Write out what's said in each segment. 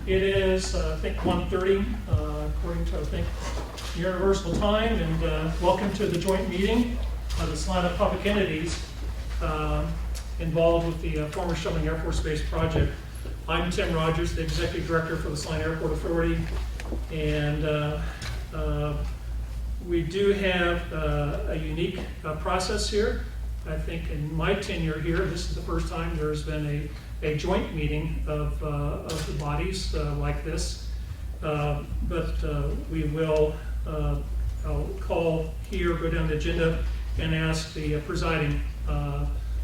It is, I think, 1:30, according to, I think, Universal Time, and welcome to the joint meeting of the Salina public entities involved with the former Schilling Air Base project. I'm Tim Rogers, the Executive Director for the Salina Airport Authority, and we do have a unique process here. I think in my tenure here, this is the first time there's been a joint meeting of the bodies like this. But we will, I'll call here, go down the agenda, and ask the presiding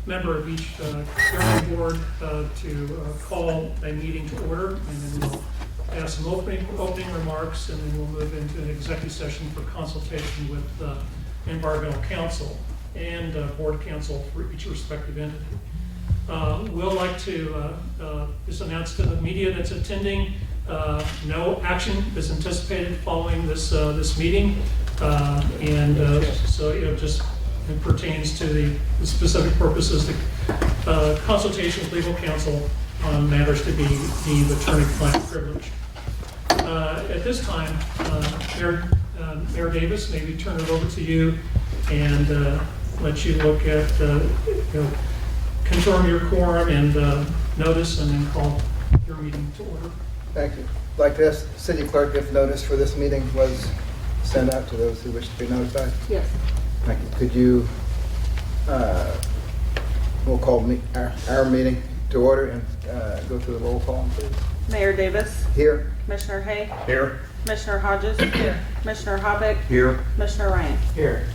member of each governing board to call a meeting to order, and then we'll have some opening remarks, and then we'll move into an executive session for consultation with environmental counsel and board counsel for each respective entity. We'll like to just announce to the media that's attending, no action is anticipated following this meeting, and so just it pertains to the specific purposes, the consultation with legal counsel on matters to be deemed attorney-client privilege. At this time, Mayor Davis, maybe turn it over to you and let you look at, confirm your quorum and notice, and then call your meeting to order. Thank you. I'd like to ask the city clerk if notice for this meeting was sent out to those who wish to be notified. Yes. Thank you. Could you, we'll call our meeting to order and go through the roll call, please. Mayor Davis. Here. Commissioner Hay. Here. Commissioner Hodges. Here. Commissioner Hobbick. Here. Commissioner Ryan. Here.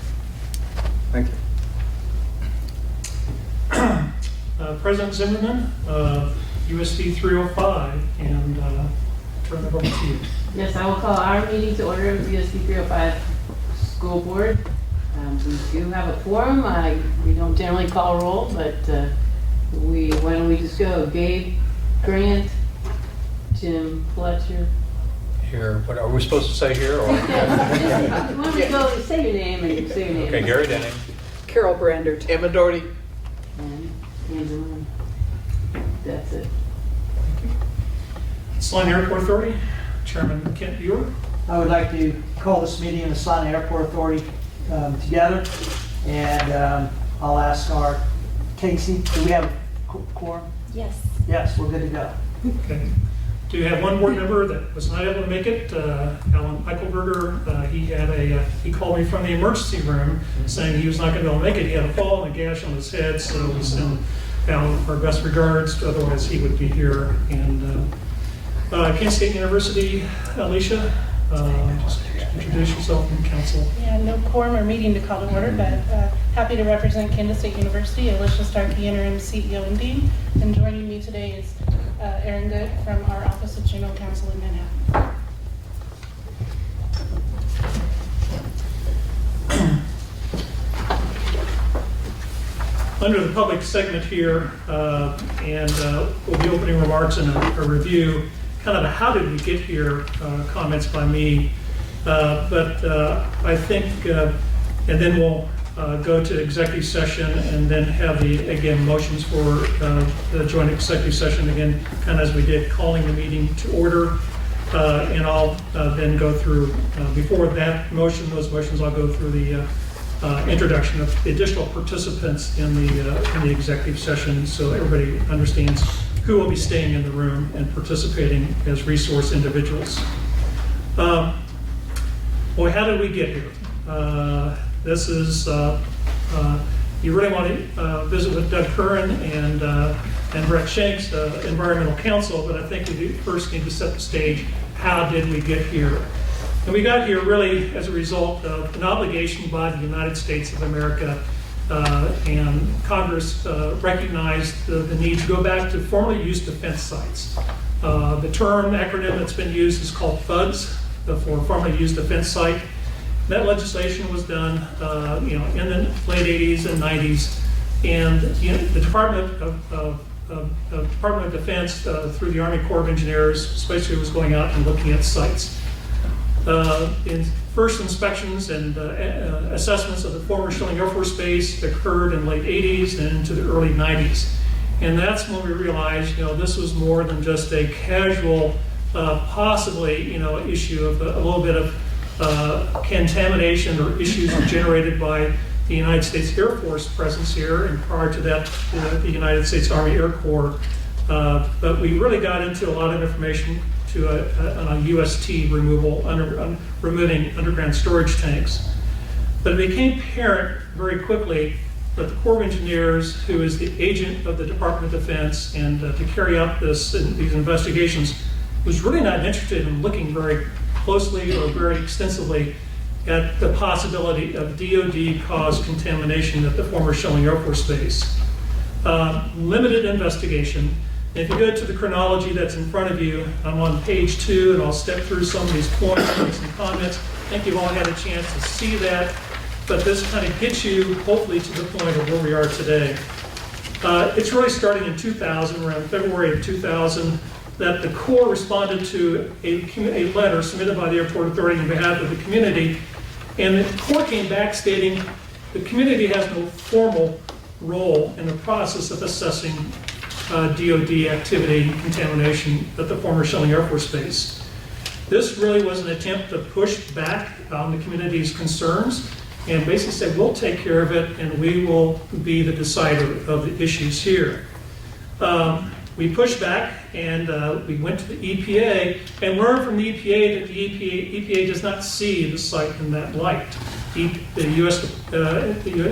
Thank you. President Zimmerman, USD 305, and turn it over to you. Yes, I will call our meeting to order of the USD 305 School Board. We do have a quorum. We don't generally call roll, but why don't we just go? Gabe Grant, Jim Fletcher. Here, what are we supposed to say here? Or? Why don't we go, say your name and you say your name. Okay, Gary Denning. Carol Brandert. Emma Doherty. And Angela. That's it. Salina Airport Authority, Chairman Kent Buer. I would like to call this meeting of the Salina Airport Authority together, and I'll ask our Casey, do we have a quorum? Yes. Yes, we're good to go. Okay. Do you have one board member that was not able to make it? Alan Eichelberger, he called me from the emergency room saying he was not going to be able to make it. He had a fall and a gash on his head, so we send Alan our best regards. Otherwise, he would be here. And Kent State University, Alicia, just introduce yourself and counsel. Yeah, no quorum or meeting to call to order, but happy to represent Kansas State University, Alicia Stark, the interim CEO and Dean. And joining me today is Aaron Good from our Office of General Counsel in Manhattan. Under the public segment here, and we'll be opening remarks and a review, kind of a how did we get here comments by me. But I think, and then we'll go to executive session and then have again, motions for the joint executive session, again, kind of as we did, calling the meeting to order. And I'll then go through, before that motion, those motions, I'll go through the introduction of the additional participants in the executive session so everybody understands who will be staying in the room and participating as resource individuals. Well, how did we get here? This is, you really want to visit with Doug Curran and Brett Shanks, environmental counsel, but I think we first need to set the stage. How did we get here? And we got here really as a result of an obligation by the United States of America, and Congress recognized the need to go back to formerly used defense sites. The term acronym that's been used is called FUDS, for formerly used defense site. That legislation was done, in the late 80s and 90s, and the Department of Defense, through the Army Corps of Engineers, especially, was going out and looking at sites. In first inspections and assessments of the former Schilling Air Force Base occurred in late 80s and into the early 90s. And that's when we realized, this was more than just a casual, possibly, issue of a little bit of contamination or issues generated by the United States Air Force presence here, and prior to that, the United States Army Air Corps. But we really got into a lot of information on a UST removal, removing underground storage tanks. But it became apparent very quickly that the Corps of Engineers, who is the agent of the Department of Defense and to carry out these investigations, was really not interested in looking very closely or very extensively at the possibility of DoD-caused contamination at the former Schilling Air Force Base. Limited investigation. If you go to the chronology that's in front of you, I'm on page 2, and I'll step through some of these points, make some comments. I think you've all had a chance to see that, but this kind of gets you, hopefully, to the point of where we are today. It's really starting in 2000, around February of 2000, that the Corps responded to a letter submitted by the Airport Authority on behalf of the community, and the Corps came back stating the community has no formal role in the process of assessing DoD activity and contamination at the former Schilling Air Force Base. This really was an attempt to push back on the community's concerns and basically said, we'll take care of it and we will be the decider of the issues here. We pushed back and we went to the EPA and learned from the EPA that the EPA does not see the site in that light. The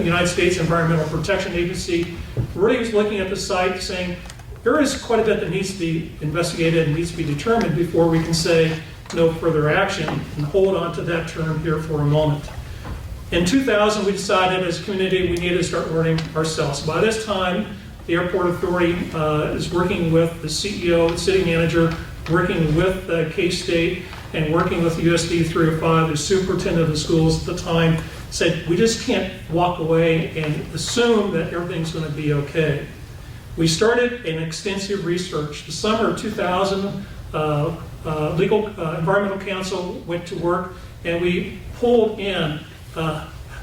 United States Environmental Protection Agency really was looking at the site saying, there is quite a bit that needs to be investigated and needs to be determined before we can say no further action, and hold on to that term here for a moment. In 2000, we decided as a community we needed to start learning ourselves. By this time, the Airport Authority is working with the CEO, the city manager, working with K-State, and working with USD 305, the superintendent of the schools at the time, said we just can't walk away and assume that everything's going to be okay. We started an extensive research. The summer of 2000, Environmental Council went to work, and we pulled in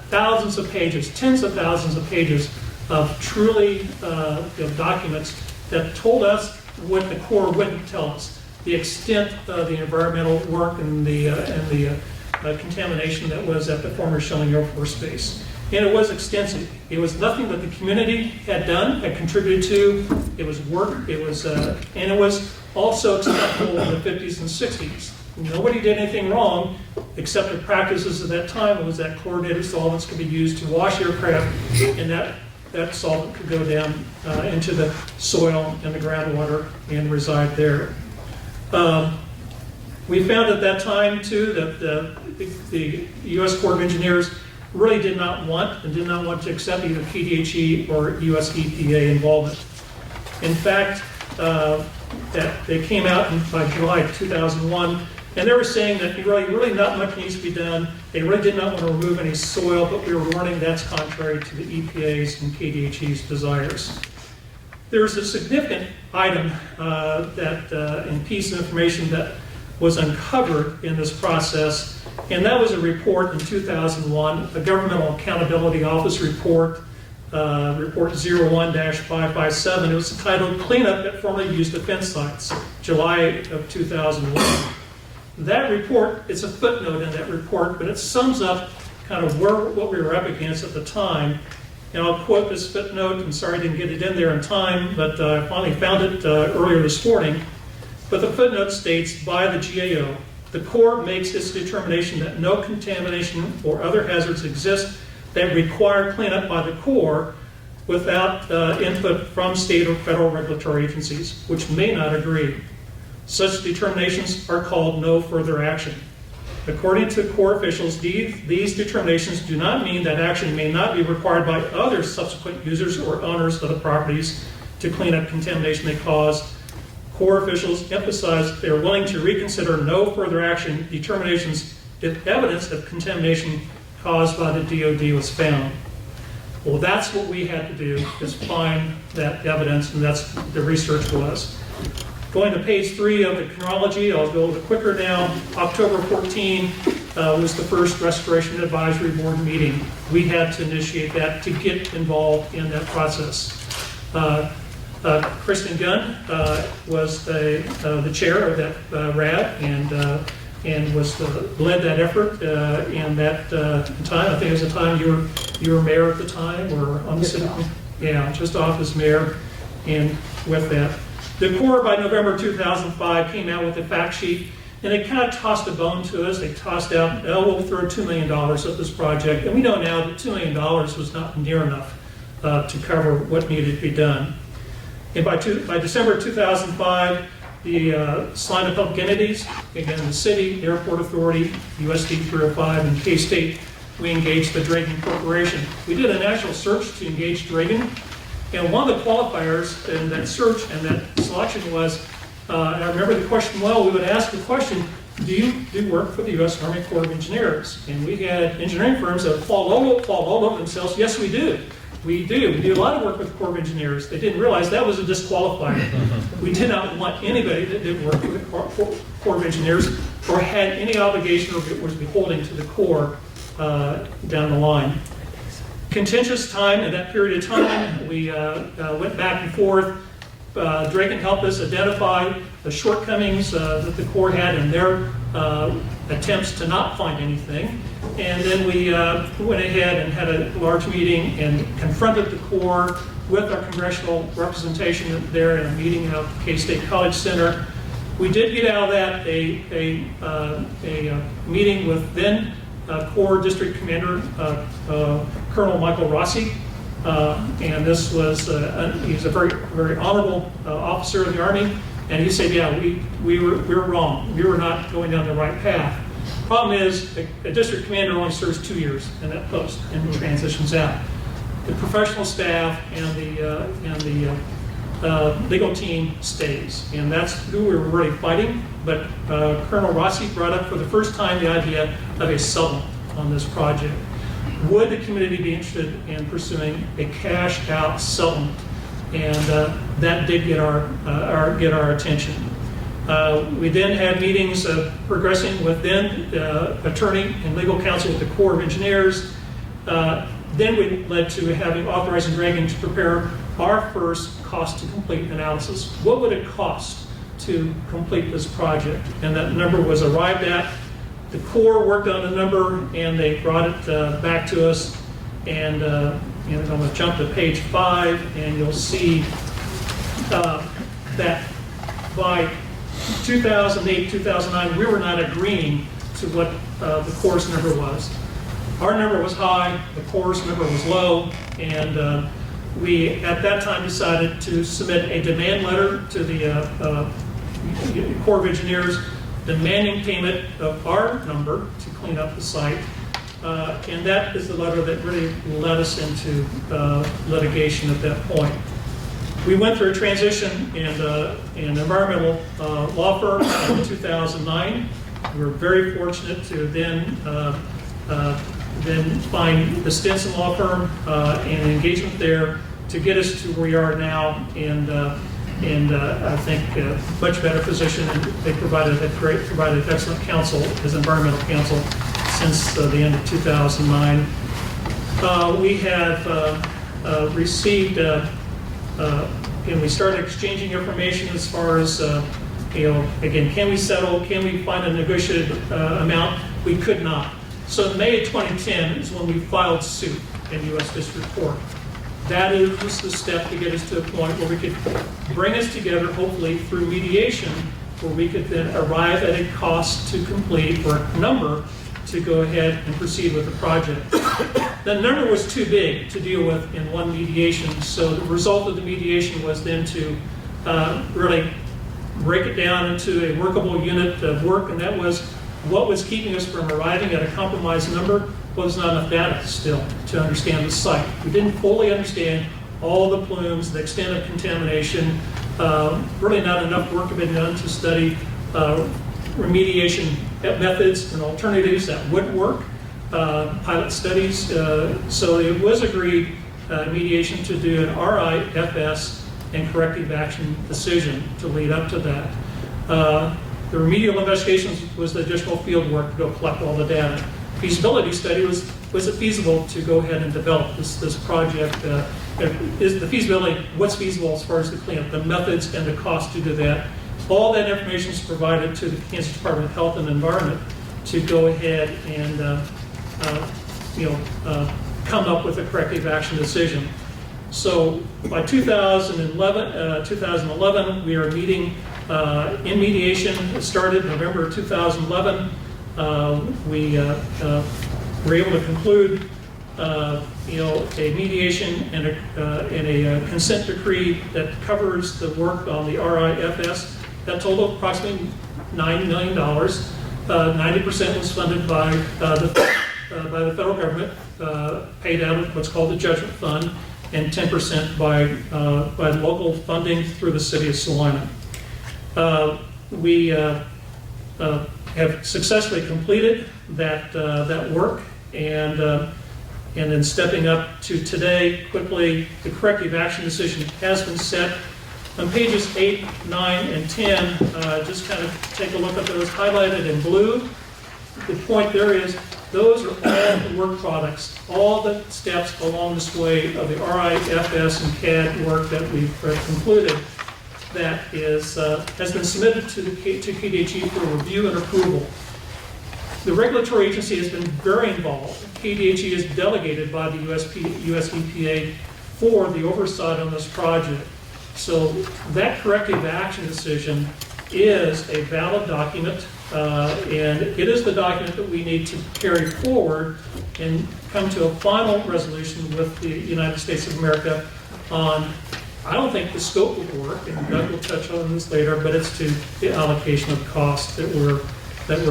thousands of pages, tens of thousands of pages of truly documents that told us what the Corps wouldn't tell us. The extent of the environmental work and the contamination that was at the former Schilling Air Force Base. And it was extensive. It was nothing that the community had done, had contributed to. It was work, and it was also acceptable in the 50s and 60s. Nobody did anything wrong, except the practices at that time was that chlorinated solvents could be used to wash aircraft, and that solvent could go down into the soil and the groundwater and reside there. We found at that time, too, that the U.S. Corps of Engineers really did not want to accept either PDHE or U.S. EPA involvement. In fact, that they came out by July 2001, and they were saying that really not much needs to be done. They really did not want to remove any soil, but we were learning that's contrary to the EPA's and KDHE's desires. There's a significant item and piece of information that was uncovered in this process, and that was a report in 2001, a Governmental Accountability Office report, report 01-557. It was titled Cleanup at Formerly Used Defense Sites, July of 2001. That report, it's a footnote in that report, but it sums up kind of what we were up against at the time. And I'll quote this footnote. I'm sorry I didn't get it in there in time, but I finally found it earlier this morning. But the footnote states, by the GAO, the Corps makes its determination that no contamination or other hazards exist that require cleanup by the Corps without input from state or federal regulatory agencies, which may not agree. Such determinations are called no further action. According to Corps officials, these determinations do not mean that action may not be required by other subsequent users or owners of the properties to clean up contamination they caused. Corps officials emphasize they are willing to reconsider no further action determinations if evidence of contamination caused by the DoD was found. Well, that's what we had to do, is find that evidence, and that's what the research was. Going to page 3 of the chronology, I'll go a little quicker now. October 14 was the first Restoration Advisory Board meeting. We had to initiate that to get involved in that process. Kristen Gunn was the chair of that RAD and led that effort in that time. I think it was the time you were mayor at the time, or on the city. Yeah, just off as mayor. And with that, the Corps by November 2005 came out with a fact sheet, and they kind of tossed a bone to us. They tossed out, we'll throw $2 million at this project, and we know now that $2 million was not near enough to cover what needed to be done. And by December 2005, the Salina Public Entities, again, the city, the Airport Authority, USD 305, and K-State, we engaged the Dragon Corporation. We did a national search to engage Dragon, and one of the qualifiers in that search and that selection was, and I remember the question well, we would ask the question, do you do work for the U.S. Army Corps of Engineers? And we had engineering firms that fall all over themselves. Yes, we do. We do. We do a lot of work with the Corps of Engineers. They didn't realize that was a disqualifier. We did not want anybody that did work for the Corps of Engineers or had any obligation or was beholden to the Corps down the line. Contentious time in that period of time. We went back and forth. Draken helped us identify the shortcomings that the Corps had in their attempts to not find anything. And then we went ahead and had a large meeting and confronted the Corps with our congressional representation there in a meeting at the K-State College Center. We did get out of that a meeting with then Corps District Commander Colonel Michael Rossi. And this was, he's a very, very honorable officer of the Army. And he said, yeah, we were wrong. We were not going down the right path. Problem is, a district commander only serves 2 years in that post and transitions out. The professional staff and the legal team stays. And that's who we were really fighting. But Colonel Rossi brought up for the first time the idea of a settlement on this project. Would the community be interested in pursuing a cash-out settlement? And that did get our attention. We then had meetings progressing with then attorney and legal counsel with the Corps of Engineers. Then we led to having authorizing Dragon to prepare our first cost to complete analysis. What would it cost to complete this project? And that number was arrived at. The Corps worked on a number and they brought it back to us. And I'm going to jump to page 5, and you'll see that by 2008, 2009, we were not agreeing to what the Corps' number was. Our number was high, the Corps' number was low, and we at that time decided to submit a demand letter to the Corps of Engineers demanding payment of our number to clean up the site. And that is the letter that really led us into litigation at that point. We went through a transition in an environmental law firm in 2009. We were very fortunate to then find the Stinson Law Firm and engagement there to get us to where we are now, and I think a much better position. And they provided excellent counsel as environmental counsel since the end of 2009. We have received, and we started exchanging information as far as, again, can we settle? Can we find a negotiated amount? We could not. So in May of 2010 is when we filed suit in U.S. District Court. That is the step to get us to a point where we could bring us together, hopefully through mediation, where we could then arrive at a cost to complete or a number to go ahead and proceed with the project. The number was too big to deal with in one mediation, so the result of the mediation was then to really break it down into a workable unit of work, and that was what was keeping us from arriving at a compromise number was not enough data still to understand the site. We didn't fully understand all the plumes, the extent of contamination. Really not enough work had been done to study remediation methods and alternatives that would work, pilot studies. So it was agreed mediation to do an RIFS and corrective action decision to lead up to that. The remedial investigations was the additional field work to go collect all the data. feasibility study was it feasible to go ahead and develop this project? Is the feasibility, what's feasible as far as the cleanup, the methods and the cost to do that? All that information is provided to the Kansas Department of Health and Environment to go ahead and come up with a corrective action decision. So by 2011, we are meeting in mediation. It started November 2011. We were able to conclude a mediation and a consent decree that covers the work on the RIFS. That totaled approximately $9 million. 90% was funded by the federal government, paid out of what's called the judgment fund, and 10% by local funding through the city of Salina. We have successfully completed that work, and then stepping up to today, quickly, the corrective action decision has been set. On pages 8, 9, and 10, just kind of take a look at those highlighted in blue. The point there is, those are all the work products, all the steps along this way of the RIFS and CAD work that we've concluded that has been submitted to KDHE for review and approval. The regulatory agency has been very involved. KDHE is delegated by the US EPA for the oversight on this project. So that corrective action decision is a valid document, and it is the document that we need to carry forward and come to a final resolution with the United States of America on, I don't think the scope of work, and Doug will touch on this later, but it's to the allocation of costs that we're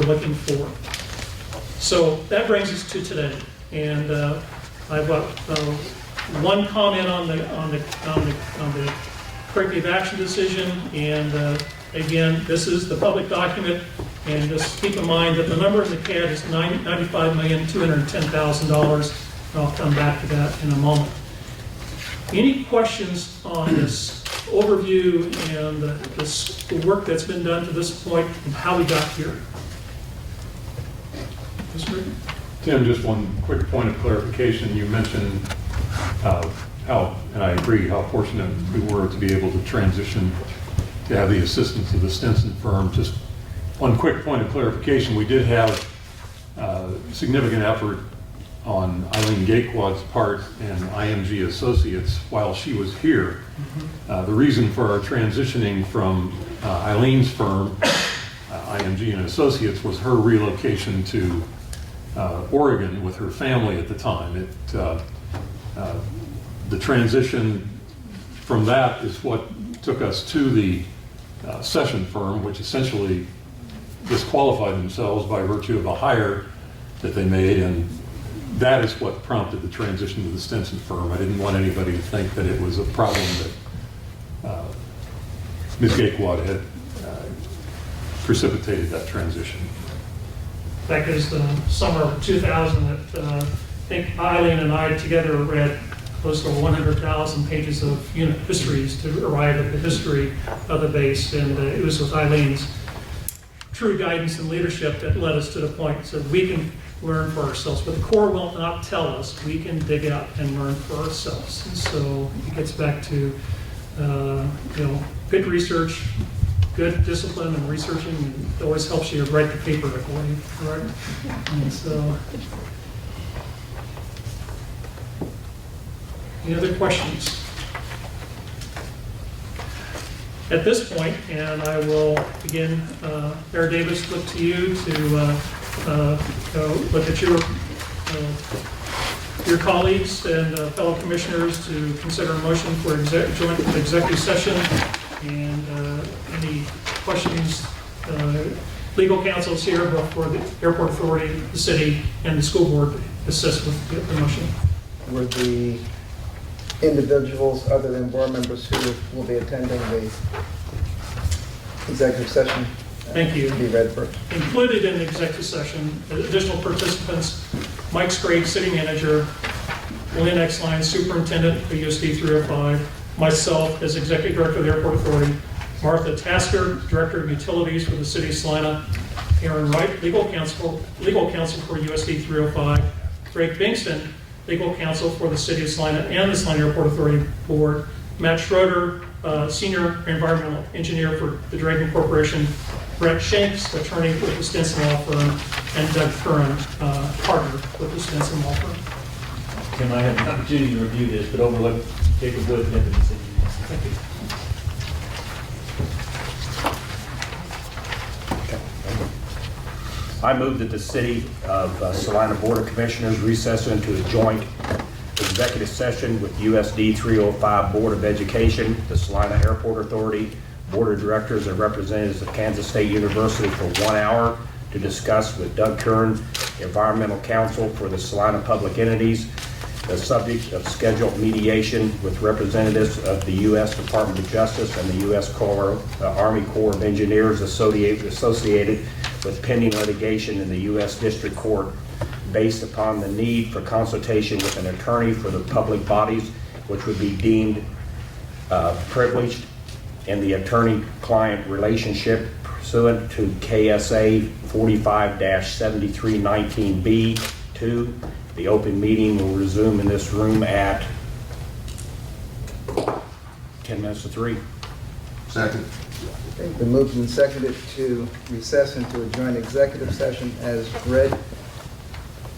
looking for. So that brings us to today, and I've got one comment on the corrective action decision, and again, this is the public document, and just keep in mind that the number in the CAD is $95,210,000, and I'll come back to that in a moment. Any questions on this overview and the work that's been done to this point and how we got here? Tim, just one quick point of clarification. You mentioned how, and I agree, how fortunate we were to be able to transition to have the assistance of the Stinson firm. Just one quick point of clarification. We did have significant effort on Eileen Gatequad's part and IMG Associates while she was here. The reason for our transitioning from Eileen's firm, IMG and Associates, was her relocation to Oregon with her family at the time. The transition from that is what took us to the Session firm, which essentially disqualified themselves by virtue of a hire that they made, and that is what prompted the transition to the Stinson firm. I didn't want anybody to think that it was a problem that Ms. Gatequad had precipitated that transition. Back as the summer of 2000, I think Eileen and I together read close to 100,000 pages of unit histories to arrive at the history of the base, and it was with Eileen's true guidance and leadership that led us to the point so we can learn for ourselves. But the Corps will not tell us. We can dig out and learn for ourselves. And so it gets back to good research, good discipline and researching, and it always helps you write the paper, I believe, right? And so, any other questions? At this point, and I will begin, Mayor Davis, look to you to look at your colleagues and fellow commissioners to consider a motion for joint executive session, and any questions. Legal counsel is here, both for the Airport Authority, the city, and the school board to assist with the motion. Were the individuals other than board members who will be attending the executive session Thank you. be read first? Included in the executive session, additional participants, Mike Sprague, city manager, Lynn Exline, superintendent for USD 305, myself as executive director of the Airport Authority, Martha Tasker, director of utilities for the city of Salina, Aaron Wright, legal counsel for USD 305, Drake Bingston, legal counsel for the City of Salina and the Salina Airport Authority Board, Matt Schroeder, senior environmental engineer for the Dragon Corporation, Brett Shanks, attorney with the Stinson Law Firm, and Doug Curran, partner with the Stinson Law Firm. Tim, I had an opportunity to review this, but overlooked Jacob Wood and the city. Thank you. I move that the City of Salina Board of Commissioners recess into a joint executive session with USD 305 Board of Education, the Salina Airport Authority, Board of Directors, and representatives of Kansas State University for 1 hour to discuss with Doug Kern, Environmental Counsel for the Salina Public Entities, the subject of scheduled mediation with representatives of the U.S. Department of Justice and the U.S. Army Corps of Engineers associated with pending litigation in the U.S. District Court based upon the need for consultation with an attorney for the public bodies which would be deemed privileged in the attorney-client relationship pursuant to KSA 45-7319B2. The open meeting will resume in this room at 10 minutes to 3. Okay, been moved and seconded to recess into a joint executive session as read.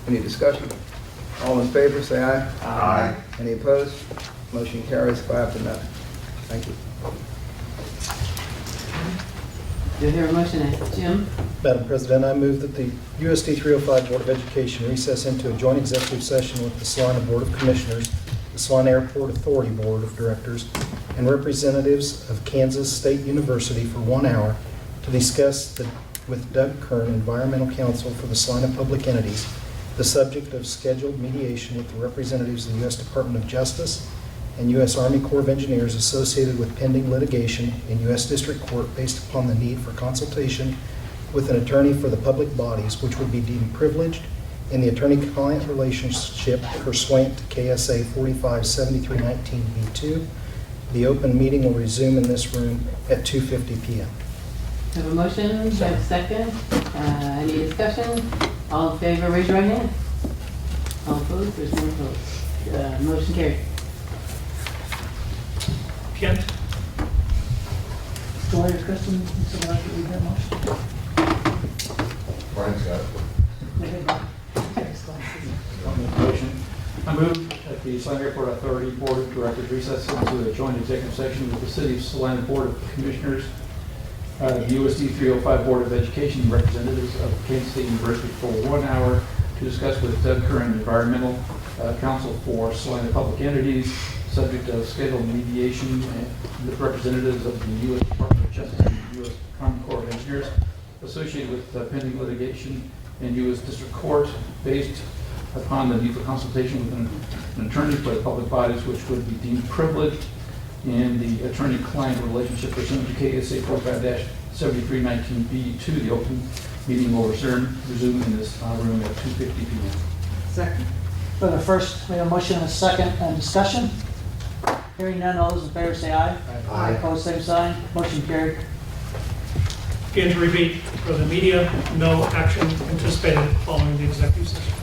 Any discussion? All in favor, say aye. Aye. Any opposed? Motion carries 5-0. Thank you. Do you hear a motion? Jim? Madam President, I move that the USD 305 Board of Education recess into a joint executive session with the Salina Board of Commissioners, the Salina Airport Authority Board of Directors, and representatives of Kansas State University for 1 hour to discuss with Doug Kern, Environmental Counsel for the Salina Public Entities, the subject of scheduled mediation with the representatives of the U.S. Department of Justice and U.S. Army Corps of Engineers associated with pending litigation in U.S. District Court based upon the need for consultation with an attorney for the public bodies which would be deemed privileged in the attorney-client relationship pursuant to KSA 45-7319B2. The open meeting will resume in this room at 2:50 p.m. Have a motion, have a second. Any discussion? All in favor, raise your right hand. All opposed, there's one opposed. Motion carried. Kent? Mr. Lawyer, Kristen, would you like to read that motion? Brian's got it. Motion. I move that the Salina Airport Authority Board of Directors recess into a joint executive session with the City of Salina Board of Commissioners, the USD 305 Board of Education, representatives of Kansas State University for 1 hour to discuss with Doug Curran, Environmental Counsel for Salina Public Entities, subject of scheduled mediation with representatives of the U.S. Department of Justice and the U.S. Army Corps of Engineers associated with pending litigation in U.S. District Court based upon the need for consultation with an attorney for the public bodies which would be deemed privileged in the attorney-client relationship pursuant to KSA 45-7319B2. The open meeting will resume in this room at 2:50 p.m. Second. For the first, we have a motion and a second, and discussion. Hearing none, all those in favor say aye. Aye. Opposed, same sign. Motion carried. Again, to repeat, for the media, no action anticipated following the executive session.